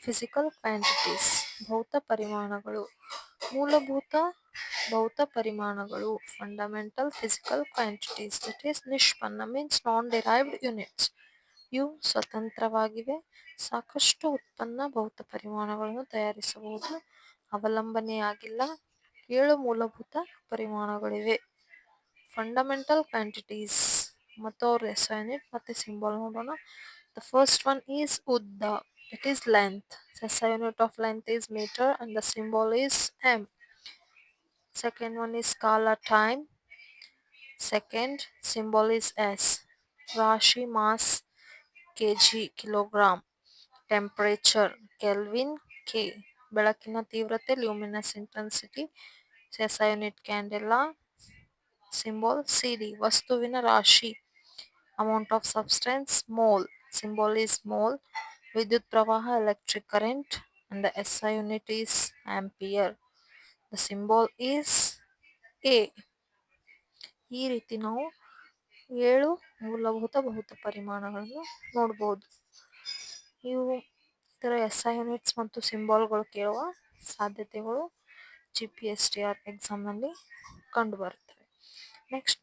Physical quantities ಭೌತ ಪರಿಮಾಣಗಳು. ಮೂಲಭೂತ ಭೌತ ಪರಿಮಾಣಗಳು fundamental physical quantities that is ನಿಷ್ಪನ್ನ ಮೀನ್ಸ್ ನಾನ್ ಡಿರೈವ್ಡ್ ಯೂನಿಟ್ಸ್. ಇವು ಸ್ವತಂತ್ರವಾಗಿವೆ. ಸಾಕಷ್ಟು ಉತ್ಪನ್ನ ಭೌತ ಪರಿಮಾಣಗಳನ್ನು ತಯಾರಿಸಬಹುದು. ಅವಲಂಬನೆಯಾಗಿಲ್ಲ. 7 ಮೂಲಭೂತ ಪರಿಮಾಣಗಳಿವೆ. ಫಂಡಮೆಂಟಲ್ ಕ್ವಾಂಟಿಟೀಸ್ ಮತ್ತು ಅವ್ರ SI ಯೂನಿಟ್ ಮತ್ತು ಸಿಂಬಲ್ ನೋಡೋಣ. ದ ಫಸ್ಟ್ ಒನ್ ಈಸ್ ಉದ್ದ, it is length. SI unit of length is metre and the symbol is m. Second one is scala time. Second symbol is S. Rashi mass kg kilogram. Temperature Kelvin K. ಬೆಳಕಿನ ತೀವ್ರತೆ luminous intensity. SI unit candela. Symbol CD. ವಸ್ತುವಿನ ರಾಶಿ amount of substance mole. Symbol is mole. ವಿದ್ಯುತ್ ಪ್ರವಾಹ electric current and the SI unit is ampere. The symbol is A. ಈ ರೀತಿ ನಾವು 7 ಮೂಲಭೂತ ಭೌತ ಪರಿಮಾಣಗಳನ್ನು ನೋಡ್ಬೋದು. ಇವು ಇದರ SI ಯೂನಿಟ್ಸ್ ಮತ್ತು ಸಿಂಬಾಲ್ಗಳು ಕೇಳುವ ಸಾಧ್ಯತೆಗಳು GPSTR ಎಕ್ಸಾಮ್ನಲ್ಲಿ ಕಂಡುಬರುತ್ತವೆ. ನೆಕ್ಸ್ಟ್